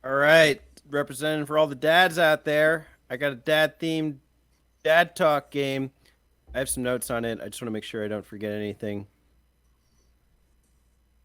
All right, representing for all the dads out there. I got a dad-themed dad talk game. I have some notes on it. I just want to make sure I don't forget anything.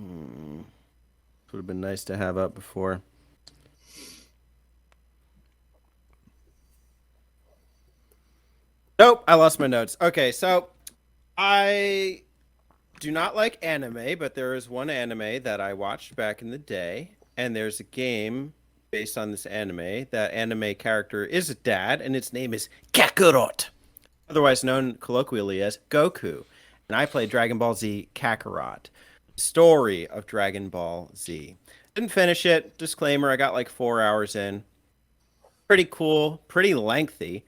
Would have been nice to have up before. Nope, I lost my notes. Okay, so I do not like anime, but there is one anime that I watched back in the day, and there's a game based on this anime. That anime character is a dad, and its name is Kakarot, otherwise known colloquially as Goku. And I play Dragon Ball Z Kakarot. Story of Dragon Ball Z. Didn't finish it. Disclaimer, I got like 4 hours in. Pretty cool, pretty lengthy.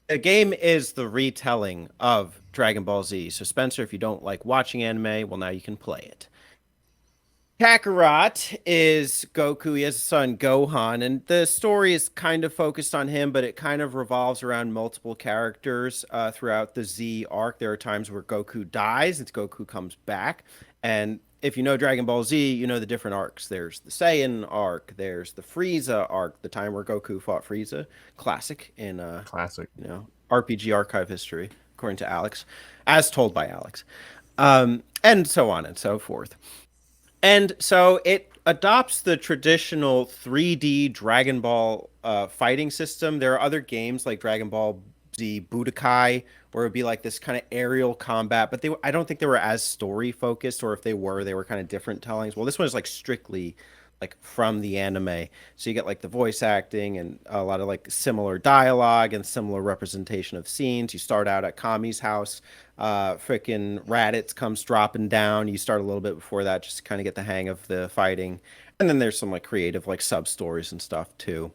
The game is the retelling of Dragon Ball Z. So Spencer, if you don't like watching anime, well, now you can play it. Kakarot is Goku. He has a son, Gohan, and the story is kind of focused on him, but it kind of revolves around multiple characters throughout the Z arc. There are times where Goku dies and Goku comes back. And if you know Dragon Ball Z, you know the different arcs. There's the Saiyan arc, there's the Frieza arc, the time where Goku fought Frieza, classic in Classic. RPG archive history, according to Alex, as told by Alex, and so on and so forth. And so it adopts the traditional 3D Dragon Ball fighting system. There are other games like Dragon Ball Z Budokai, where it would be like this kind of aerial combat, but I don't think they were as story focused, or if they were kind of different tellings. Well, this one is like strictly like from the anime. So you get like the voice acting and a lot of like similar dialogue and similar representation of scenes. You start out at Kami's house. Freaking Raditz comes dropping down. You start a little bit before that just to kind of get the hang of the fighting. And then there's some like creative like sub stories and stuff too.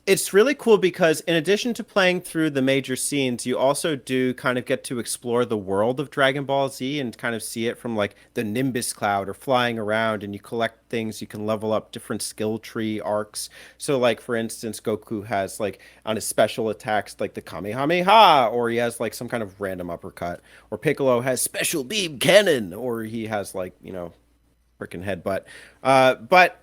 It's really cool because in addition to playing through the major scenes, you also do kind of get to explore the world of Dragon Ball Z and kind of see it from like the Nimbus cloud or flying around, and you collect things. You can level up different skill tree arcs. So like for instance, Goku has like on his special attacks like the Kamehameha, or he has like some kind of random uppercut, or Piccolo has special beam cannon, or he has like, freaking headbutt. But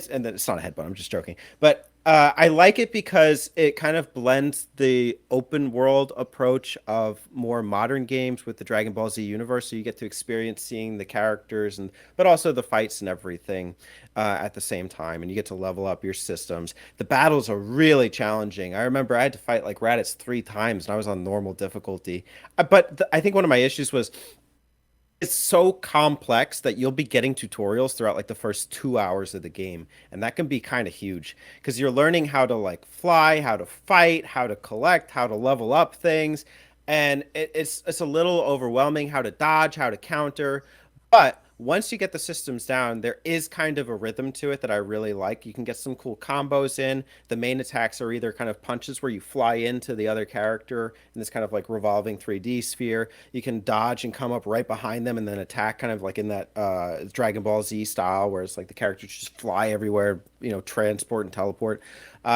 and then it's not a headbutt, I'm just joking. But I like it because it kind of blends the open world approach of more modern games with the Dragon Ball Z universe. So you get to experience seeing the characters but also the fights and everything at the same time. And you get to level up your systems. The battles are really challenging. I remember I had to fight like Raditz 3 times and I was on normal difficulty. But I think one of my issues was it's so complex that you'll be getting tutorials throughout like the first 2 hours of the game, and that can be kind of huge because you're learning how to like fly, how to fight, how to collect, how to level up things, and it's a little overwhelming how to dodge, how to counter. But once you get the systems down, there is kind of a rhythm to it that I really like. You can get some cool combos in. The main attacks are either kind of punches where you fly into the other character in this kind of like revolving 3D sphere. You can dodge and come up right behind them and then attack kind of like in that Dragon Ball Z style where it's like the characters just fly everywhere, transport and teleport.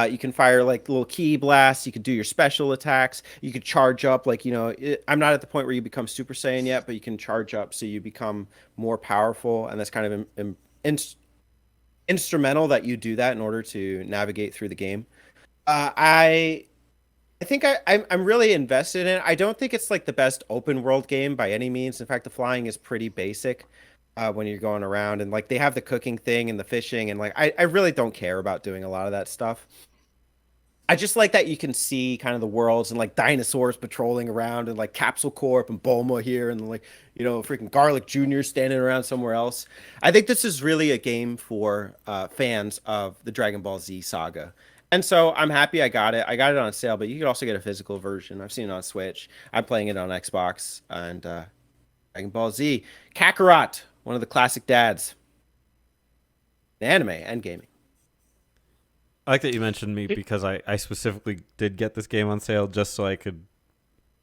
You can fire like little ki blasts. You could do your special attacks. You could charge up like, I'm not at the point where you become Super Saiyan yet, but you can charge up so you become more powerful. And that's kind of instrumental that you do that in order to navigate through the game. I think I'm really invested in it. I don't think it's like the best open world game by any means. In fact, the flying is pretty basic when you're going around, and like they have the cooking thing and the fishing, and like I really don't care about doing a lot of that stuff. I just like that you can see kind of the worlds and like dinosaurs patrolling around and like Capsule Corp and Bulma here and like, freaking Garlic Jr. standing around somewhere else. I think this is really a game for fans of the Dragon Ball Z saga. And so I'm happy I got it. I got it on sale, but you could also get a physical version. I've seen it on Switch. I'm playing it on Xbox and Dragon Ball Z. Kakarot, one of the classic dads. Anime and gaming. I like that you mentioned me because I specifically did get this game on sale just so I could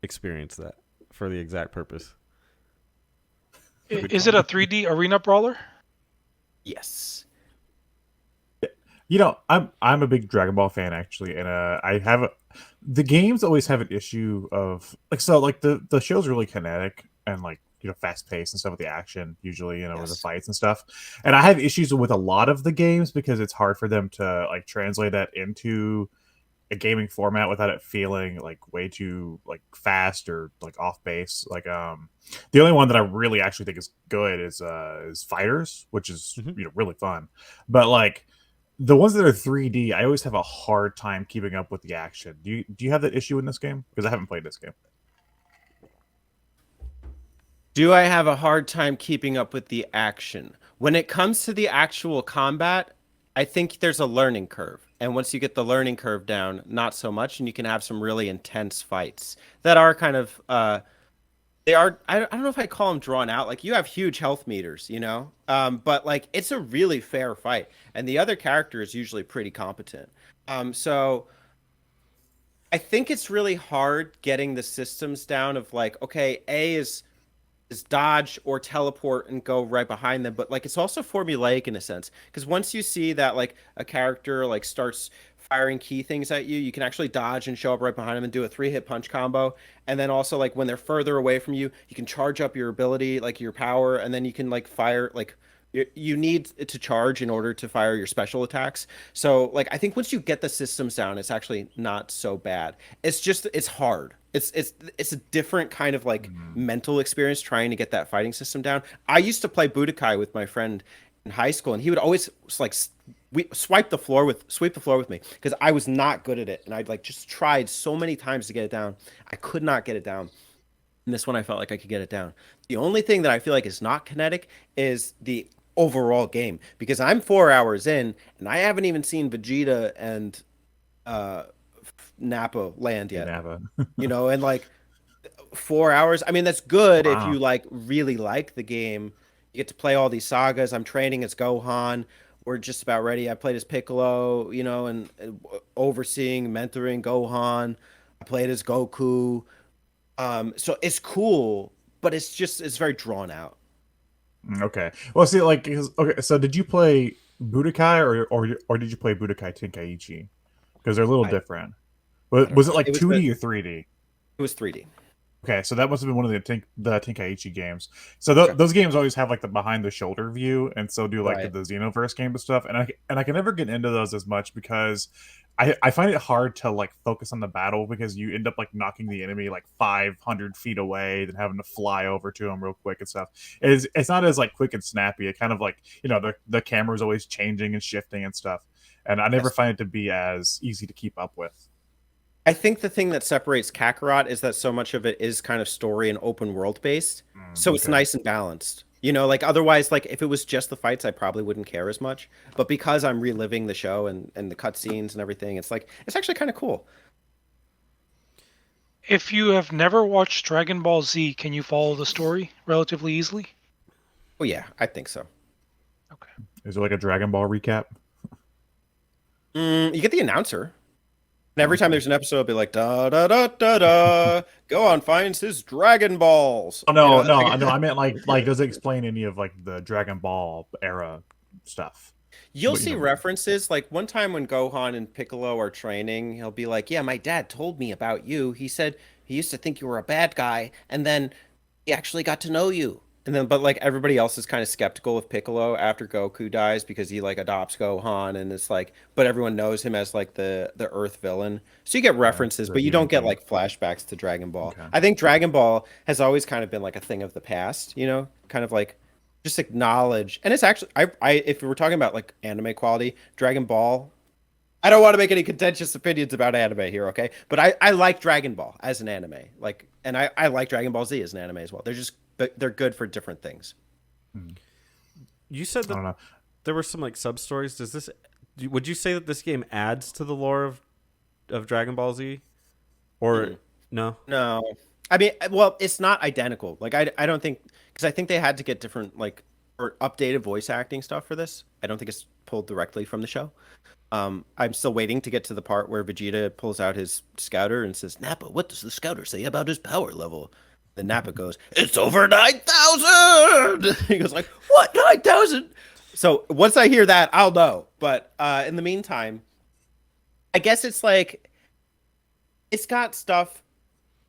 experience that for the exact purpose. Is it a 3D arena brawler? Yes. I'm a big Dragon Ball fan actually, and the games always have an issue of like the show's really kinetic and like fast paced and stuff with the action usually, with the fights and stuff. And I have issues with a lot of the games because it's hard for them to like translate that into a gaming format without it feeling like way too like fast or like off base. Like the only one that I really actually think is good is Fighters, which is really fun. But like the ones that are 3D, I always have a hard time keeping up with the action. Do you have that issue in this game? Because I haven't played this game. Do I have a hard time keeping up with the action? When it comes to the actual combat, I think there's a learning curve. And once you get the learning curve down, not so much, and you can have some really intense fights that are kind of they are I don't know if I call them drawn out. Like you have huge health meters, but like it's a really fair fight, and the other character is usually pretty competent. So I think it's really hard getting the systems down of like, okay, A is dodge or teleport and go right behind them, but like it's also formulaic in a sense, because once you see that like a character like starts firing key things at you, you can actually dodge and show up right behind them and do a 3-hit punch combo. And then also like when they're further away from you, you can charge up your ability, like your power, and then you can like fire like you need to charge in order to fire your special attacks. So like I think once you get the systems down, it's actually not so bad. It's just it's hard. It's a different kind of like mental experience trying to get that fighting system down. I used to play Budokai with my friend in high school, and he would always like sweep the floor with me because I was not good at it, and I'd like just tried so many times to get it down. I could not get it down. And this one I felt like I could get it down. The only thing that I feel like is not kinetic is the overall game, because I'm 4 hours in and I haven't even seen Vegeta and uh Nappa land yet. Nava. And like 4 hours. I mean, that's good if Wow. you like really like the game. You get to play all these sagas. I'm training as Gohan. We're just about ready. I played as Piccolo, and overseeing, mentoring Gohan. I played as Goku. So it's cool, but it's very drawn out. Okay. Well, see, like, okay. So, did you play Budokai or did you play Budokai Tenkaichi? Because they're a little I different. I don't Was it know. like 2D or 3D? It was 3D. Okay, so that must have been one of the Tenkaichi games. So Okay. those games always have like the behind the shoulder view, and so do like Right. the Xenoverse game and stuff. And I can never get into those as much because I find it hard to like focus on the battle because you end up like knocking the enemy like 500 feet away, then having to fly over to them real quick and stuff. It's not as like quick and snappy. It kind of like the camera's always changing and shifting and stuff, and I never Yes. find it to be as easy to keep up with. I think the thing that separates Kakarot is that so much of it is kind of story and open world based. So it's Okay. nice and balanced. Like otherwise, like if it was just the fights, I probably wouldn't care as much. But because I'm reliving the show and the cutscenes and everything, it's like it's actually kind of cool. If you have never watched Dragon Ball Z, can you follow the story relatively easily? Oh yeah, I think so. Okay. Is there like a Dragon Ball recap? You get the announcer. And every time there's an episode, it'll be like da da da da da. Go on, finds his Dragon Balls. Oh no, no, Like- no! I meant like does it explain any of like the Dragon Ball era stuff? You'll What, see references. Like one time when Gohan and Piccolo are training, he'll be like, "Yeah, my dad told me about you. He said he used to think you were a bad guy, and then he actually got to know you." And then, but like everybody else is kind of skeptical of Piccolo after Goku dies because he like adopts Gohan, and it's like, but everyone knows him as like the Earth villain. So you get references, the but you human don't get king. like flashbacks to Dragon Ball. Okay. I think Dragon Ball has always kind of been like a thing of the past, kind of like just acknowledge. And it's actually, if we're talking about like anime quality, Dragon Ball. I don't want to make any contentious opinions about anime here, okay? But I like Dragon Ball as an anime, like, and I like Dragon Ball Z as an anime as well. They're good for different things. You said I don't that know. there were some like sub stories. Would you say that this game adds to the lore of Dragon Ball Z, or no? No, I mean, well, it's not identical. Like I don't think, because I think they had to get different like or updated voice acting stuff for this. I don't think it's pulled directly from the show. I'm still waiting to get to the part where Vegeta pulls out his scouter and says, "Nappa, what does the scouter say about his power level?" Then Nappa goes, "It's over 9,000." He goes like, "What, 9,000?" So once I hear that, I'll know. But in the meantime, I guess it's like it's got stuff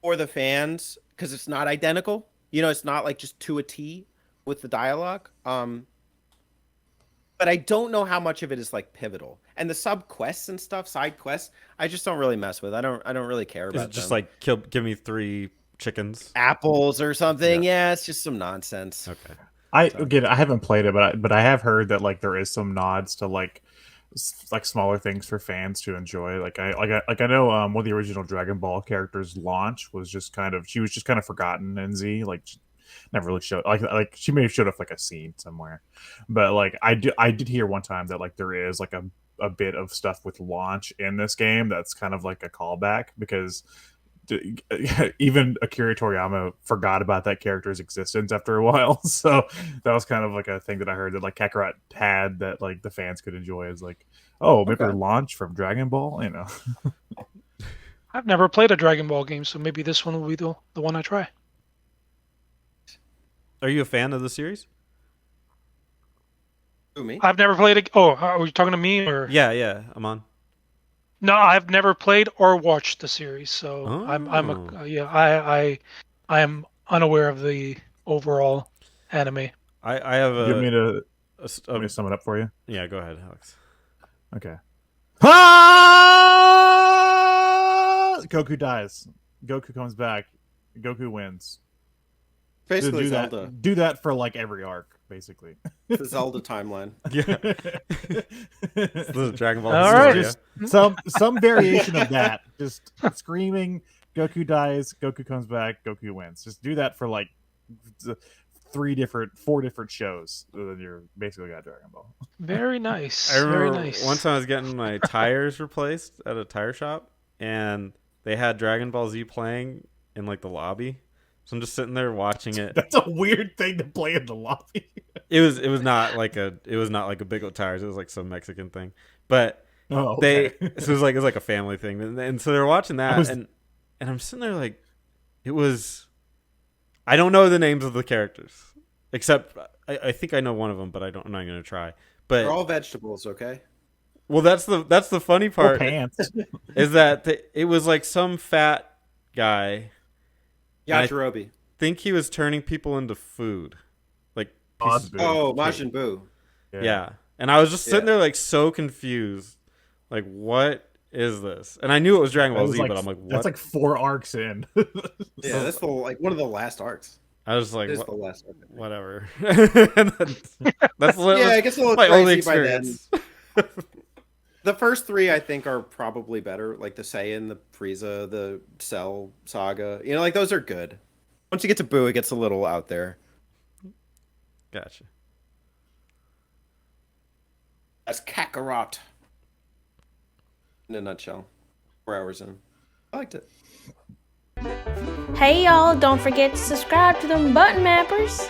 for the fans because it's not identical. It's not like just to a T with the dialogue. But I don't know how much of it is like pivotal. And the sub quests and stuff, side quests, I just don't really mess with. I don't really care Is about it just them. like give me 3 chickens? Apples or something. Yeah, it's just some nonsense. Okay. I haven't played it, but I have heard that like there is some nods to like like smaller things for fans to enjoy. I know one of the original Dragon Ball characters, Launch, was just kind of forgotten in Z. Like she never really showed like she may have showed up like a scene somewhere, but like I did hear one time that like there is like a bit of stuff with Launch in this game that's kind of like a callback because even Akira Toriyama forgot about that character's existence after a while. So that was kind of like a thing that I heard that like Kakarot had that like the fans could enjoy as like, oh, maybe Okay. Launch from Dragon Ball, I've never played a Dragon Ball game, so maybe this one will be the one I try. Are you a fan of the series? Who, me? I've never played. Are you talking to me or? Yeah, I'm on. No, I've never played or watched the series, so I'm Oh. I am unaware of the overall anime. I have Do you want me to a s- let me sum it up for you? yeah. Go ahead, Alex. Okay. Ah! Goku dies. Goku comes back. Goku wins. Basically do Zelda. that. Do that for like every arc, basically. The Zelda timeline. Yeah, this is Dragon Ball All Historia. right. Just some variation of that. Just screaming, Goku dies, Goku comes back, Goku wins. Just do that for like 4 different shows. Then you're basically got Dragon Ball. Very nice. I remember Very nice. one time I was getting my tires replaced at a tire shop, and they had Dragon Ball Z playing in like the lobby. So I'm just sitting there watching it. That's a weird thing to play in the lobby. It was not like a Big O Tires. It was like some Mexican thing. But Oh, okay. so it was like a family thing, and so they're watching that, and I'm sitting there like, it was. I don't know the names of the characters, except I think I know one of them, but I'm not going to try. But They're all vegetables, okay? well, that's the funny part pants. is that it was like some fat guy. Yajirobe. Think he was turning people into food, like pieces Boo. Oh, of cake. Majin Buu. Yeah. And I was just sitting Yeah. there like so confused. Like, what is this? And I knew it was Dragon Ball Z, but I'm like, what? That's like 4 arcs in. Yeah, that's one of the last arcs. I was like, It is what? the last arc. Whatever. And that's Yeah, it gets a little my only crazy by then. experience. The first 3, I think, are probably better. Like the Saiyan, the Frieza, the Cell saga. Like those are good. Once you get to Buu, it gets a little out there. Gotcha. That's Kakarot. In a nutshell. 4 hours in. I liked it. Hey y'all, don't forget to subscribe to them button mappers.